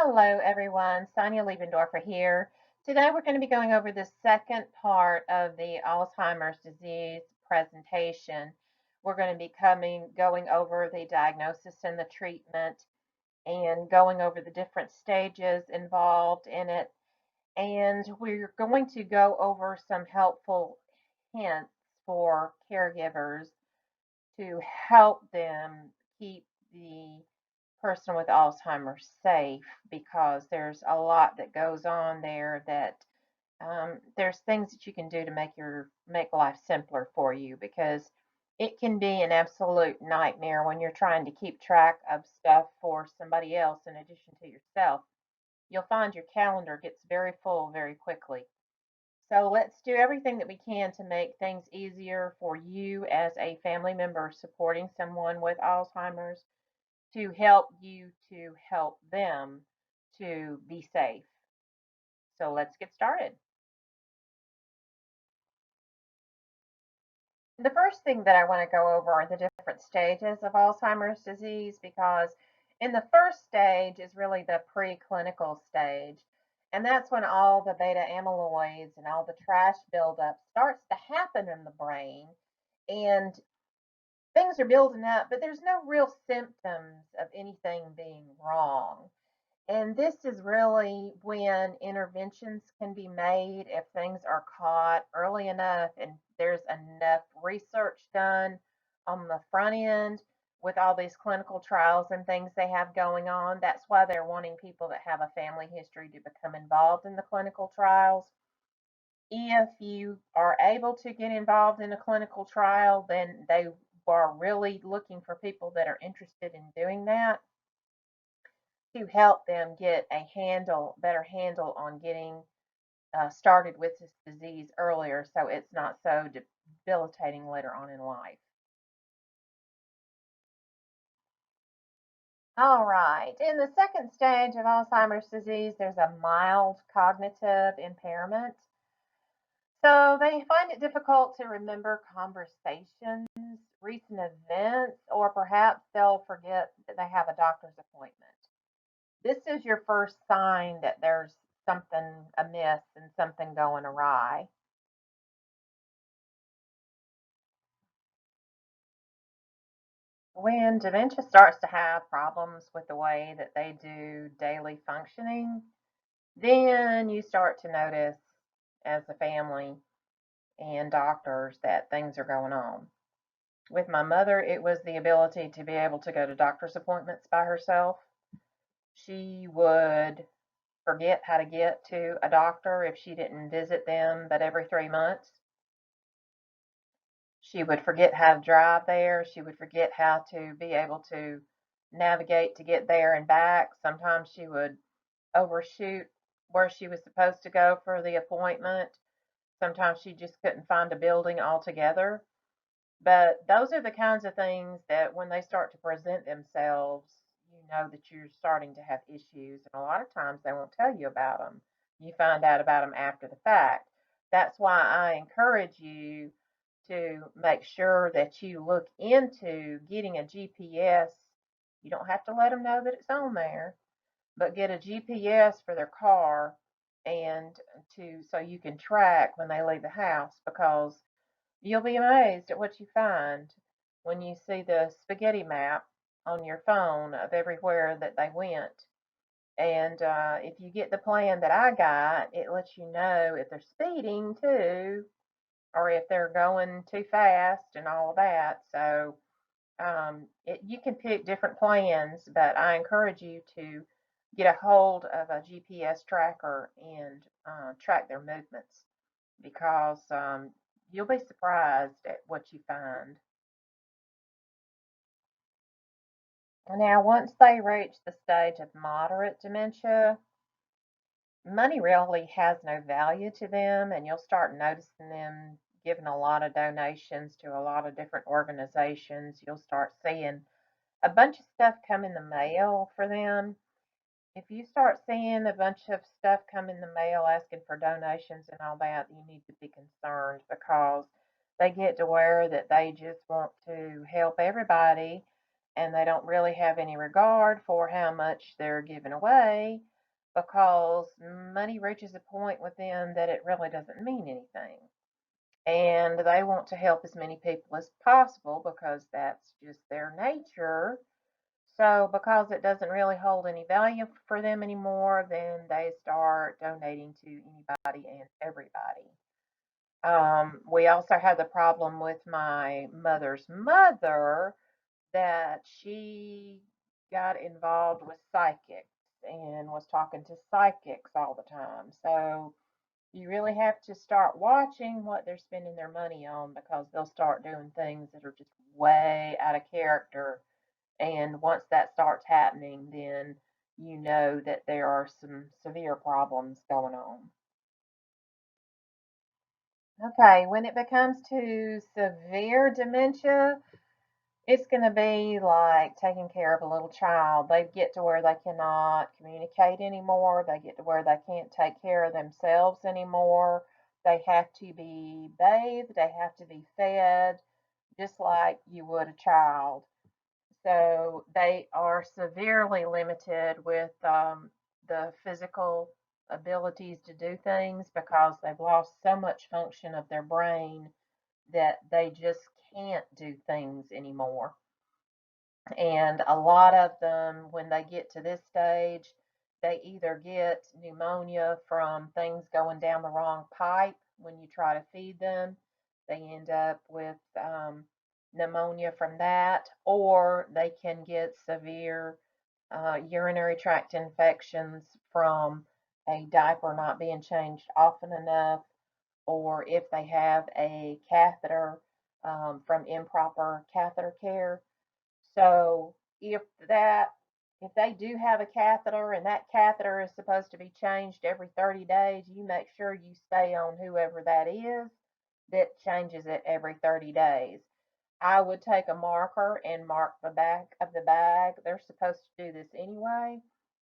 Hello, everyone. Sonia Liebendorfer here. Today, we're going to be going over the second part of the Alzheimer's disease presentation. We're going to be going over the diagnosis and the treatment and going over the different stages involved in it. And we're going to go over some helpful hints for caregivers to help them keep the person with Alzheimer's safe because there's a lot that goes on there that there's things that you can do to make life simpler for you because it can be an absolute nightmare when you're trying to keep track of stuff for somebody else in addition to yourself. You'll find your calendar gets very full very quickly. So let's do everything that we can to make things easier for you as a family member supporting someone with Alzheimer's to help you to help them to be safe. So let's get started. The first thing that I want to go over are the different stages of Alzheimer's disease because in the first stage is really the preclinical stage. And that's when all the beta amyloids and all the trash buildup starts to happen in the brain. And things are building up, but there's no real symptoms of anything being wrong. And this is really when interventions can be made if things are caught early enough and there's enough research done on the front end with all these clinical trials and things they have going on. That's why they're wanting people that have a family history to become involved in the clinical trials. If you are able to get involved in a clinical trial, then they are really looking for people that are interested in doing that to help them get a better handle on getting started with this disease earlier so it's not so debilitating later on in life. All right, in the second stage of Alzheimer's disease, there's a mild cognitive impairment. So they find it difficult to remember conversations, recent events, or perhaps they'll forget that they have a doctor's appointment. This is your first sign that there's something amiss and something going awry. When dementia starts to have problems with the way that they do daily functioning, then you start to notice as a family and doctors that things are going on. With my mother, it was the ability to be able to go to doctor's appointments by herself. She would forget how to get to a doctor if she didn't visit them but every 3 months. She would forget how to drive there. She would forget how to be able to navigate to get there and back. Sometimes she would overshoot where she was supposed to go for the appointment. Sometimes she just couldn't find a building altogether. But those are the kinds of things that when they start to present themselves, you know that you're starting to have issues. And a lot of times they won't tell you about them. You find out about them after the fact. That's why I encourage you to make sure that you look into getting a GPS. You don't have to let them know that it's on there, but get a GPS for their car and so you can track when they leave the house because you'll be amazed at what you find when you see the spaghetti map on your phone of everywhere that they went. And if you get the plan that I got, it lets you know if they're speeding too, or if they're going too fast and all of that. So you can pick different plans, but I encourage you to get a hold of a GPS tracker and track their movements because you'll be surprised at what you find. Now, once they reach the stage of moderate dementia, money really has no value to them, and you'll start noticing them giving a lot of donations to a lot of different organizations. You'll start seeing a bunch of stuff come in the mail for them. If you start seeing a bunch of stuff come in the mail asking for donations and all that, you need to be concerned because they get to where that they just want to help everybody and they don't really have any regard for how much they're giving away because money reaches a point with them that it really doesn't mean anything. And they want to help as many people as possible because that's just their nature. So, because it doesn't really hold any value for them anymore, then they start donating to anybody and everybody. We also had the problem with my mother's mother that she got involved with psychics and was talking to psychics all the time. So you really have to start watching what they're spending their money on because they'll start doing things that are just way out of character. And once that starts happening, then you know that there are some severe problems going on. Okay, when it becomes to severe dementia, it's going to be like taking care of a little child. They get to where they cannot communicate anymore. They get to where they can't take care of themselves anymore. They have to be bathed. They have to be fed just like you would a child. So they are severely limited with the physical abilities to do things because they've lost so much function of their brain that they just can't do things anymore. And a lot of them, when they get to this stage, they either get pneumonia from things going down the wrong pipe when you try to feed them. They end up with pneumonia from that, or they can get severe urinary tract infections from a diaper not being changed often enough, or if they have a catheter from improper catheter care. So if they do have a catheter and that catheter is supposed to be changed every 30 days, you make sure you stay on whoever that is that changes it every 30 days. I would take a marker and mark the back of the bag. They're supposed to do this anyway,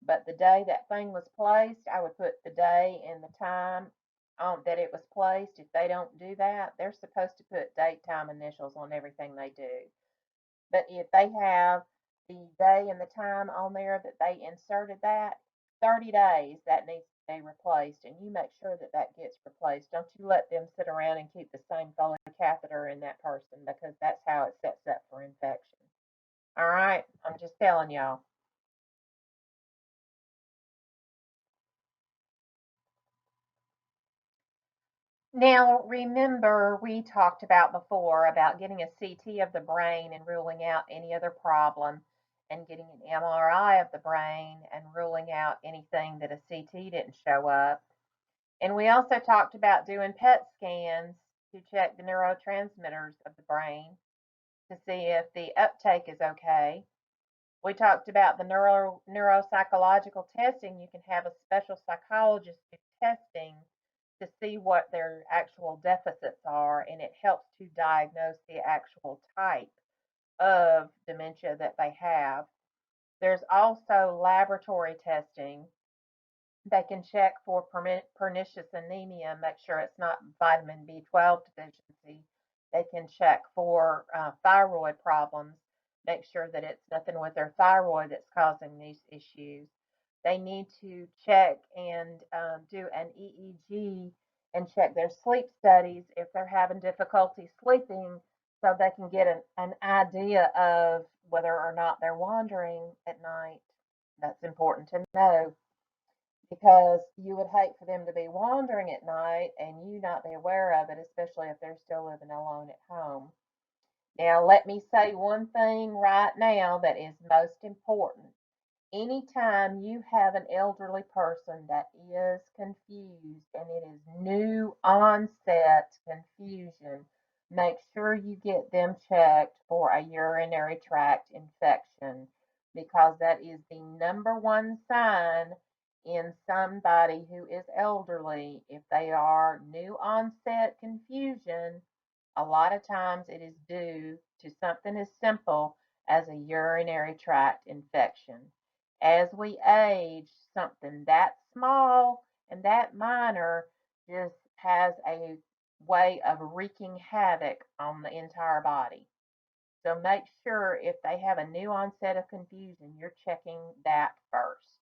but the day that thing was placed, I would put the day and the time that it was placed. If they don't do that, they're supposed to put date, time, initials on everything they do. But if they have the day and the time on there that they inserted that, 30 days that needs to be replaced, and you make sure that that gets replaced. Don't you let them sit around and keep the same Foley catheter in that person because that's how it sets up for infection. All right, I'm just telling y'all. Now, remember, we talked about before about getting a CT of the brain and ruling out any other problem, and getting an MRI of the brain and ruling out anything that a CT didn't show up. And we also talked about doing PET scans to check the neurotransmitters of the brain to see if the uptake is okay. We talked about the neuropsychological testing. You can have a special psychologist do testing to see what their actual deficits are, and it helps to diagnose the actual type of dementia that they have. There's also laboratory testing. They can check for pernicious anemia, make sure it's not vitamin B12 deficiency. They can check for thyroid problems, make sure that it's nothing with their thyroid that's causing these issues. They need to check and do an EEG and check their sleep studies if they're having difficulty sleeping so they can get an idea of whether or not they're wandering at night. That's important to know because you would hate for them to be wandering at night and you not be aware of it, especially if they're still living alone at home. Now, let me say one thing right now that is most important. Anytime you have an elderly person that is confused and it is new onset confusion, make sure you get them checked for a urinary tract infection because that is the number one sign in somebody who is elderly. If they are new onset confusion, a lot of times it is due to something as simple as a urinary tract infection. As we age, something that small and that minor just has a way of wreaking havoc on the entire body. So make sure if they have a new onset of confusion, you're checking that first.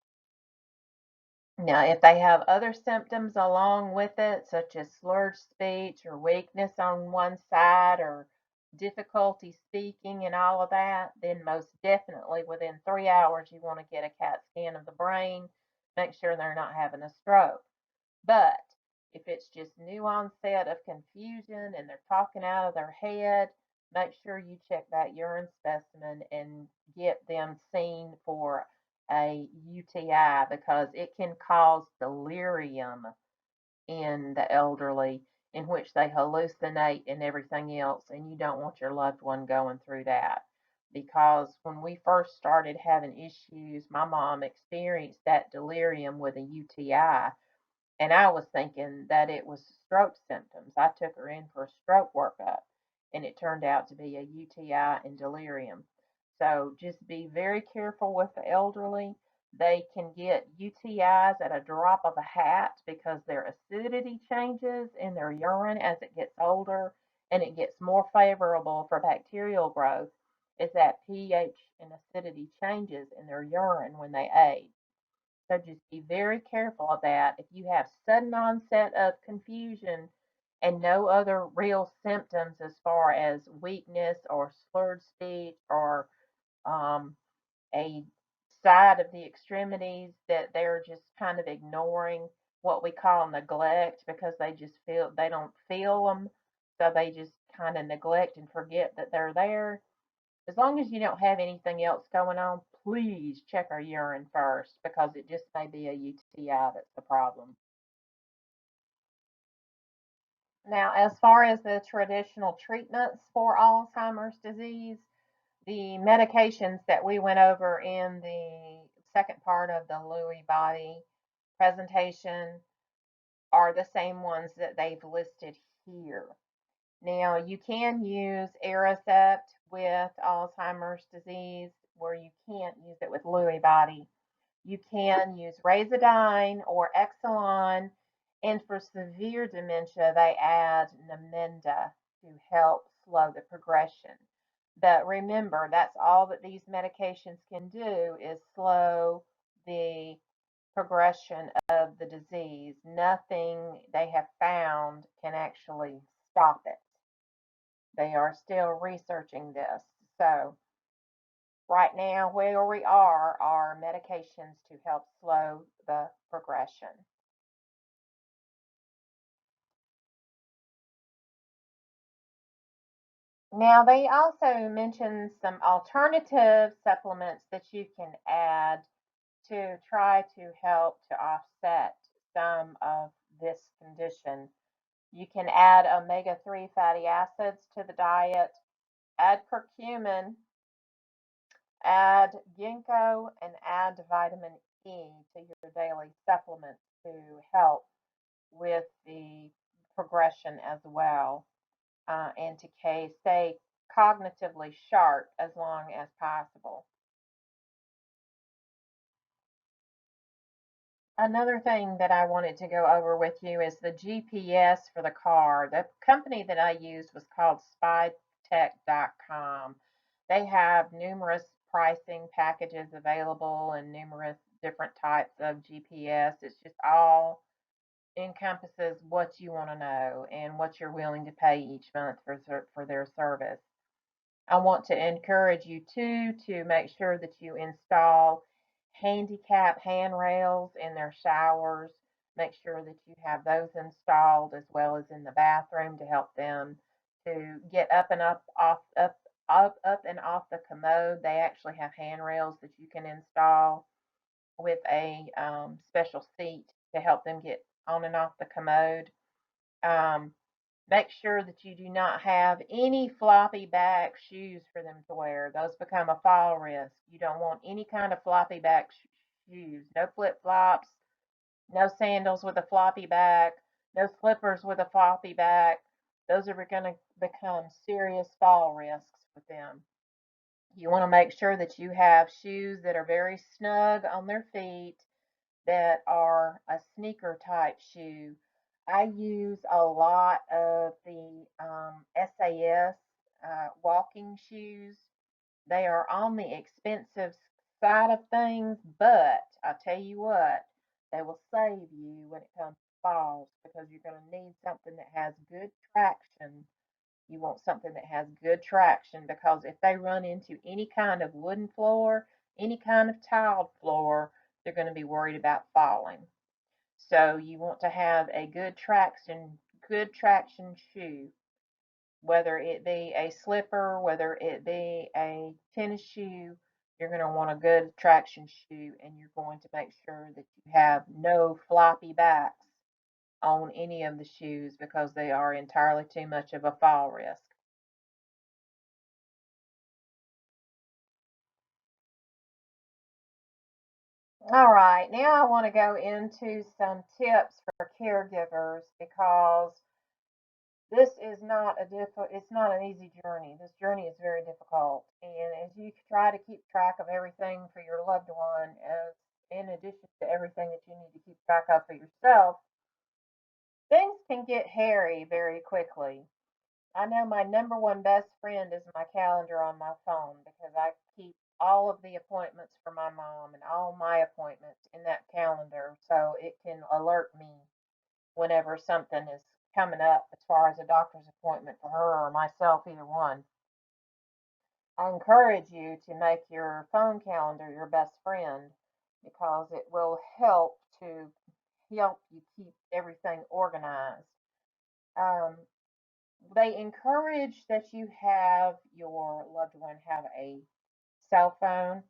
Now, if they have other symptoms along with it, such as slurred speech or weakness on one side or difficulty speaking and all of that, then most definitely within 3 hours you want to get a CAT scan of the brain, make sure they're not having a stroke. But if it's just new onset of confusion and they're talking out of their head, make sure you check that urine specimen and get them seen for a UTI because it can cause delirium in the elderly, in which they hallucinate and everything else, and you don't want your loved one going through that. Because when we first started having issues, my mom experienced that delirium with a UTI, and I was thinking that it was stroke symptoms. I took her in for a stroke workup, and it turned out to be a UTI and delirium. So just be very careful with the elderly. They can get UTIs at a drop of a hat because their acidity changes in their urine as it gets older, and it gets more favorable for bacterial growth as that pH and acidity changes in their urine when they age. So just be very careful of that. If you have sudden onset of confusion and no other real symptoms as far as weakness or slurred speech or um, a side of the extremities that they're just kind of ignoring, what we call neglect, because they just feel they don't feel them, so they just kind of neglect and forget that they're there. As long as you don't have anything else going on, please check our urine first because it just may be a UTI that's the problem. Now, as far as the traditional treatments for Alzheimer's disease, the medications that we went over in the second part of the Lewy body presentation are the same ones that they've listed here. Now, you can use Aricept with Alzheimer's disease where you can't use it with Lewy body. You can use Razidine or Exelon, and for severe dementia, they add Namenda to help slow the progression. But remember, that's all that these medications can do is slow the progression of the disease. Nothing they have found can actually stop it. They are still researching this. So, right now, where we are medications to help slow the progression. Now, they also mentioned some alternative supplements that you can add to try to help to offset some of this condition. You can add omega-3 fatty acids to the diet, add curcumin, add ginkgo, and add vitamin E to your daily supplements to help with the progression as well, and to stay cognitively sharp as long as possible. Another thing that I wanted to go over with you is the GPS for the car. The company that I used was called spytech.com. They have numerous pricing packages available and numerous different types of GPS. It's just all encompasses what you want to know and what you're willing to pay each month for their service. I want to encourage you too to make sure that you install handicap handrails in their showers. Make sure that you have those installed as well as in the bathroom to help them to get up and up and off the commode. They actually have handrails that you can install with a special seat to help them get on and off the commode. Um, Make sure that you do not have any floppy back shoes for them to wear. Those become a fall risk. You don't want any kind of floppy back shoes. No flip flops, no sandals with a floppy back, no slippers with a floppy back. Those are going to become serious fall risks with them. You want to make sure that you have shoes that are very snug on their feet, that are a sneaker type shoe. I use a lot of the SAS walking shoes. They are on the expensive side of things, but I tell you what, they will save you when it comes to falls because you're going to need something that has good traction. You want something that has good traction because if they run into any kind of wooden floor, any kind of tiled floor, they're going to be worried about falling. So you want to have a good traction shoe, whether it be a slipper, whether it be a tennis shoe. You're going to want a good traction shoe, and you're going to make sure that you have no floppy backs on any of the shoes because they are entirely too much of a fall risk. All right, now I want to go into some tips for caregivers because this is not it's not an easy journey. This journey is very difficult. And as you try to keep track of everything for your loved one, as in addition to everything that you need to keep track of for yourself, things can get hairy very quickly. I know my number one best friend is my calendar on my phone because I keep all of the appointments for my mom and all my appointments in that calendar so it can alert me whenever something is coming up as far as a doctor's appointment for her or myself, either one. I encourage you to make your phone calendar your best friend because it will help you keep everything organized. Um, they encourage that you have your loved one have a cell phone.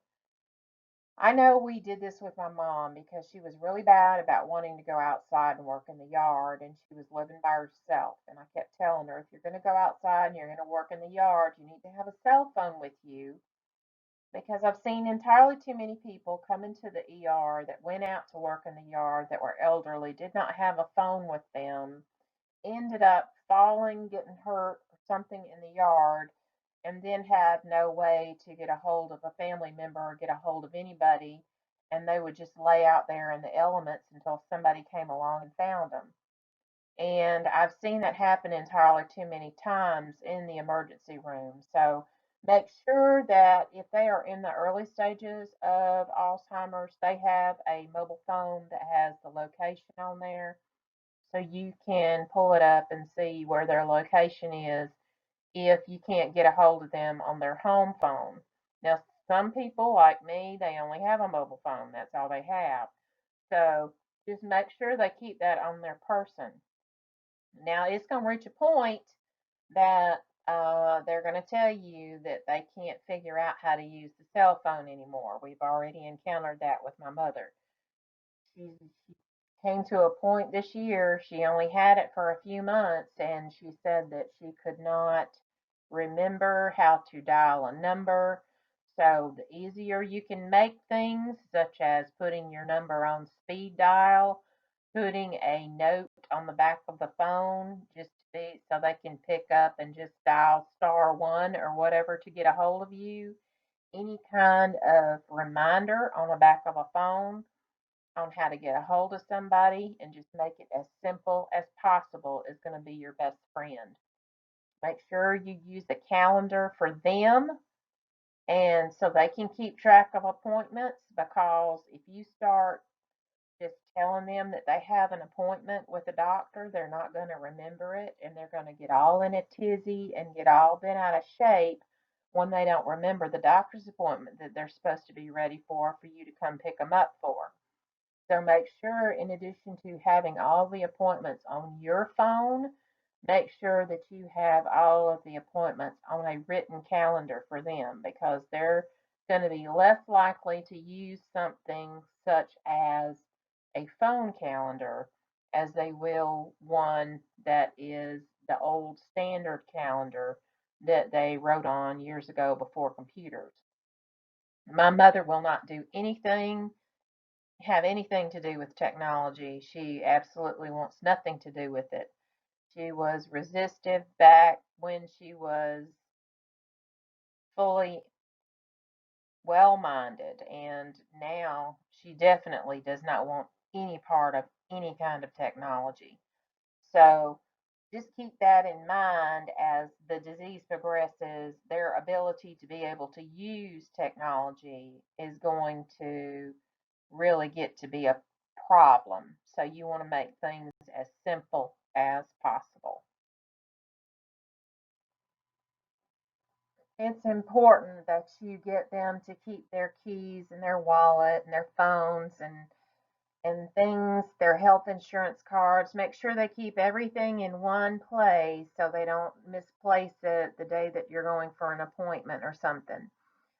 I know we did this with my mom because she was really bad about wanting to go outside and work in the yard, and she was living by herself. And I kept telling her, if you're going to go outside and you're going to work in the yard, you need to have a cell phone with you because I've seen entirely too many people come into the ER that went out to work in the yard that were elderly, did not have a phone with them, ended up falling, getting hurt or something in the yard, and then had no way to get a hold of a family member or get a hold of anybody. And they would just lay out there in the elements until somebody came along and found them. And I've seen that happen entirely too many times in the emergency room. So make sure that if they are in the early stages of Alzheimer's, they have a mobile phone that has the location on there so you can pull it up and see where their location is if you can't get a hold of them on their home phone. Now, some people like me, they only have a mobile phone. That's all they have. So just make sure they keep that on their person. Now, it's going to reach a point that they're going to tell you that they can't figure out how to use the cell phone anymore. We've already encountered that with my mother. She came to a point this year, she only had it for a few months, and she said that she could not remember how to dial a number. So the easier you can make things, such as putting your number on speed dial, putting a note on the back of the phone just to be so they can pick up and just dial *1 or whatever to get a hold of you. Any kind of reminder on the back of a phone on how to get a hold of somebody and just make it as simple as possible is going to be your best friend. Make sure you use the calendar for them and so they can keep track of appointments because if you start just telling them that they have an appointment with a doctor, they're not going to remember it and they're going to get all in a tizzy and get all bent out of shape when they don't remember the doctor's appointment that they're supposed to be ready for you to come pick them up for. So make sure, in addition to having all the appointments on your phone, make sure that you have all of the appointments on a written calendar for them because they're going to be less likely to use something such as a phone calendar as they will one that is the old standard calendar that they wrote on years ago before computers. My mother will not do anything have anything to do with technology. She absolutely wants nothing to do with it. She was resistive back when she was fully well minded, and now she definitely does not want any part of any kind of technology. So just keep that in mind as the disease progresses. Their ability to be able to use technology is going to really get to be a problem. So you want to make things as simple as possible. It's important that you get them to keep their keys and their wallet and their phones and things, their health insurance cards. Make sure they keep everything in one place so they don't misplace it the day that you're going for an appointment or something.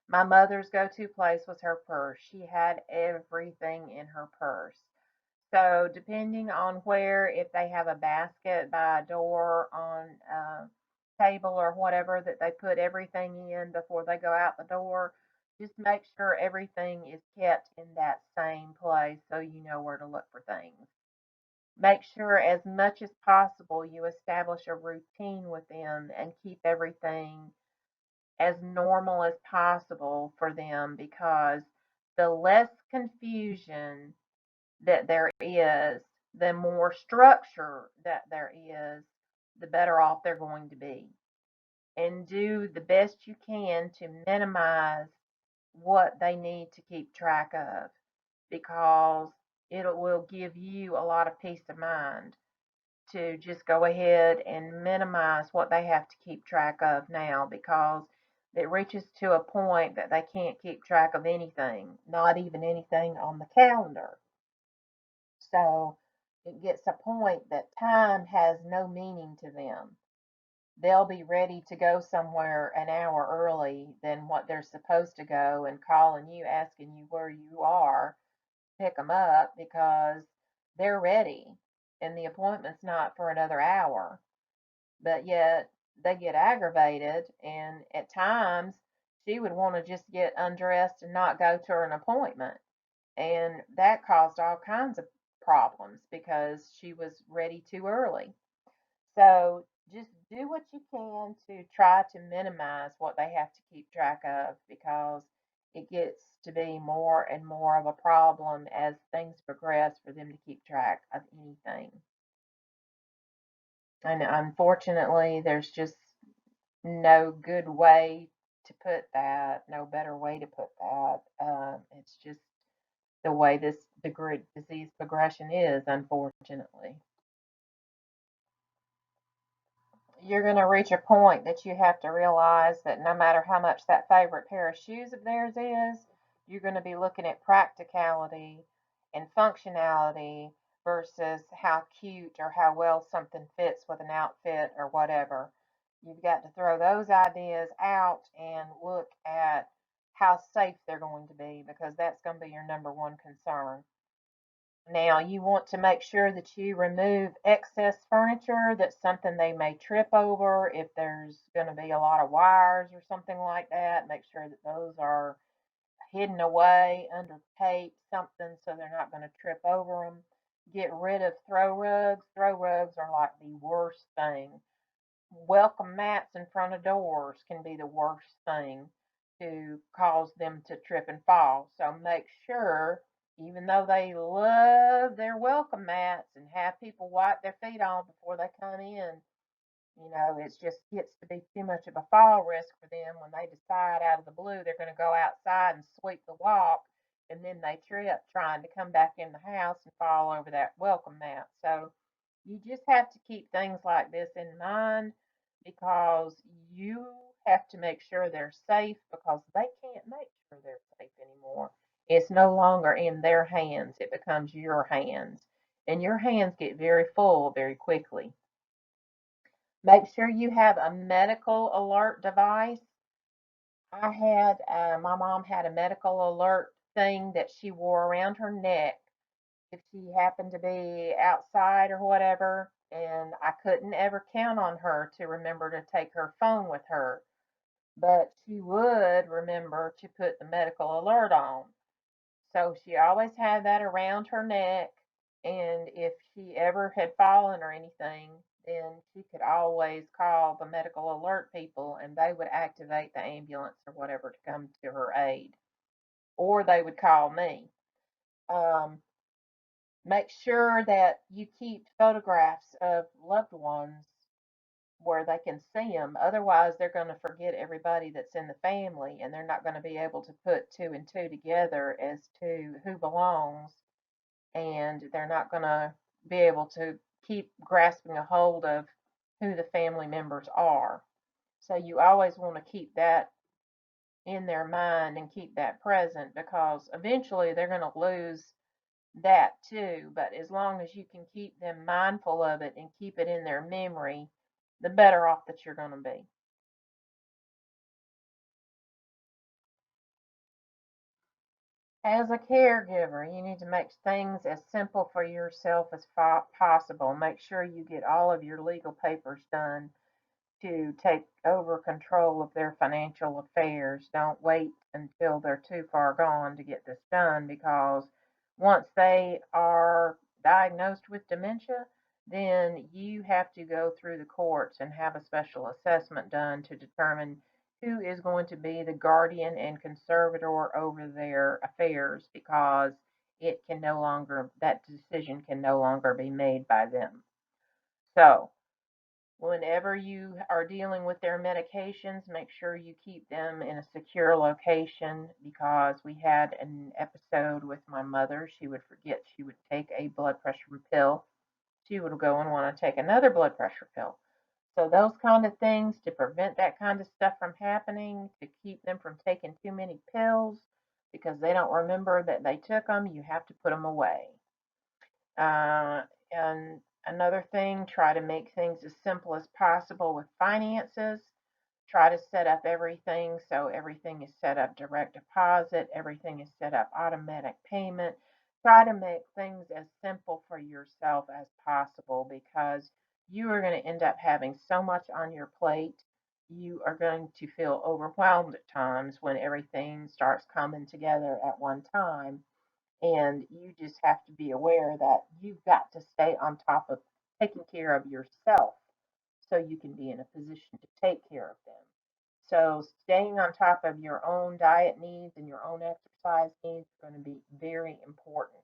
My mother's go-to place was her purse. She had everything in her purse. So depending on where, if they have a basket by a door on a table or whatever that they put everything in before they go out the door, just make sure everything is kept in that same place so you know where to look for things. Make sure as much as possible you establish a routine with them and keep everything as normal as possible for them, because the less confusion that there is, the more structure that there is, the better off they're going to be. And do the best you can to minimize what they need to keep track of, because it will give you a lot of peace of mind to just go ahead and minimize what they have to keep track of now, because it reaches to a point that they can't keep track of anything, not even anything on the calendar. So it gets a point that time has no meaning to them. They'll be ready to go somewhere an hour early than what they're supposed to go and calling you, asking you where you are, pick them up because they're ready and the appointment's not for another hour. But yet they get aggravated, and at times she would want to just get undressed and not go to an appointment. And that caused all kinds of problems because she was ready too early. So just do what you can to try to minimize what they have to keep track of, because it gets to be more and more of a problem as things progress for them to keep track of anything. And unfortunately, there's just no good way to put that, no better way to put that. It's just the way this disease progression is, unfortunately. You're going to reach a point that you have to realize that no matter how much that favorite pair of shoes of theirs is, you're going to be looking at practicality and functionality versus how cute or how well something fits with an outfit or whatever. You've got to throw those ideas out and look at how safe they're going to be, because that's going to be your number one concern. Now, you want to make sure that you remove excess furniture. That's something they may trip over. If there's going to be a lot of wires or something like that, make sure that those are hidden away under tape, something, so they're not going to trip over them. Get rid of throw rugs. Throw rugs are like the worst thing. Welcome mats in front of doors can be the worst thing to cause them to trip and fall. So make sure, even though they love their welcome mats and have people wipe their feet on before they come in, it just gets to be too much of a fall risk for them when they decide out of the blue they're going to go outside and sweep the walk, and then they trip trying to come back in the house and fall over that welcome mat. So you just have to keep things like this in mind, because you have to make sure they're safe, because they can't make sure they're safe anymore. It's no longer in their hands, it becomes your hands. And your hands get very full very quickly. Make sure you have a medical alert device. My mom had a medical alert thing that she wore around her neck if she happened to be outside or whatever, and I couldn't ever count on her to remember to take her phone with her, but she would remember to put the medical alert on. So she always had that around her neck, and if she ever had fallen or anything, then she could always call the medical alert people and they would activate the ambulance or whatever to come to her aid, or they would call me. Um, Make sure that you keep photographs of loved ones where they can see them. Otherwise, they're going to forget everybody that's in the family, and they're not going to be able to put two and two together as to who belongs, and they're not going to be able to keep grasping a hold of who the family members are. So you always want to keep that in their mind and keep that present, because eventually they're going to lose that too. But as long as you can keep them mindful of it and keep it in their memory, the better off that you're going to be. As a caregiver, you need to make things as simple for yourself as possible. Make sure you get all of your legal papers done to take over control of their financial affairs. Don't wait until they're too far gone to get this done, because once they are diagnosed with dementia, then you have to go through the courts and have a special assessment done to determine who is going to be the guardian and conservator over their affairs, because that decision can no longer be made by them. So, whenever you are dealing with their medications, make sure you keep them in a secure location, because we had an episode with my mother. She would forget she would take a blood pressure pill. She would go and want to take another blood pressure pill. So those kind of things, to prevent that kind of stuff from happening, to keep them from taking too many pills because they don't remember that they took them, you have to put them away. And another thing, try to make things as simple as possible with finances. Try to set up everything so everything is set up direct deposit, everything is set up automatic payment. Try to make things as simple for yourself as possible, because you are going to end up having so much on your plate. You are going to feel overwhelmed at times when everything starts coming together at one time. And you just have to be aware that you've got to stay on top of taking care of yourself so you can be in a position to take care of them. So, staying on top of your own diet needs and your own exercise needs are going to be very important.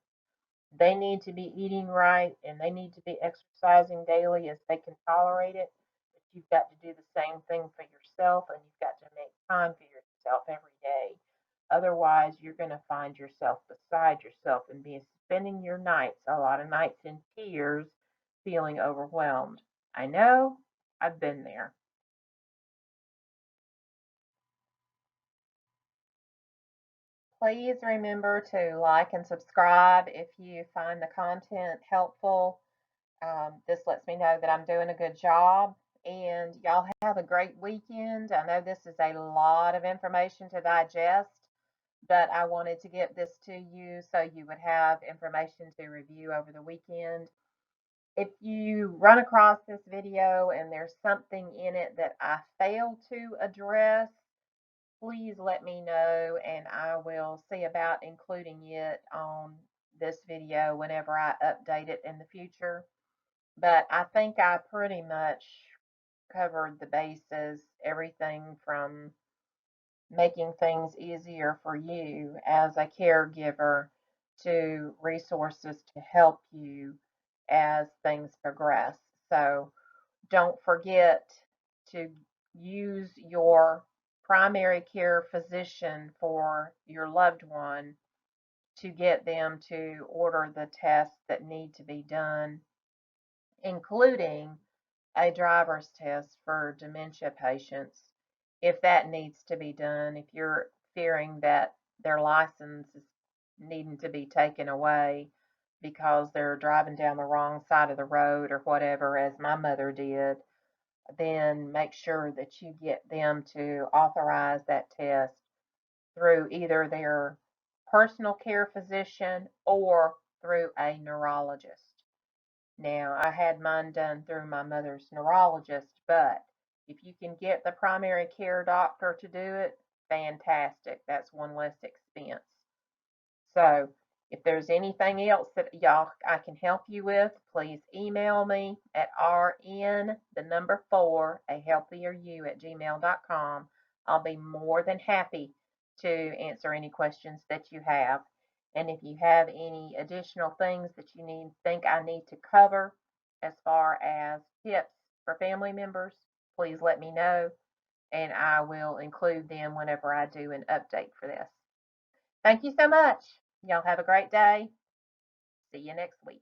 They need to be eating right and they need to be exercising daily as they can tolerate it. But you've got to do the same thing for yourself, and you've got to make time for yourself every day. Otherwise, you're going to find yourself beside yourself and be spending your nights, a lot of nights, in tears, feeling overwhelmed. I know, I've been there. Please remember to like and subscribe if you find the content helpful. This lets me know that I'm doing a good job. And y'all have a great weekend. I know this is a lot of information to digest, but I wanted to get this to you so you would have information to review over the weekend. If you run across this video and there's something in it that I failed to address, please let me know and I will see about including it on this video whenever I update it in the future. But I think I pretty much covered the bases, everything from making things easier for you as a caregiver to resources to help you as things progress. So don't forget to use your primary care physician for your loved one to get them to order the tests that need to be done, including a driver's test for dementia patients if that needs to be done. If you're fearing that their license is needing to be taken away because they're driving down the wrong side of the road or whatever, as my mother did, then make sure that you get them to authorize that test through either their personal care physician or through a neurologist. Now, I had mine done through my mother's neurologist, but if you can get the primary care doctor to do it, fantastic. That's one less expense. So, if there's anything else that y'all I can help you with, please email me at rn the number 4 a healthier you at gmail.com. I'll be more than happy to answer any questions that you have. And if you have any additional things that you think I need to cover as far as tips for family members, please let me know, and I will include them whenever I do an update for this. Thank you so much. Y'all have a great day. See you next week.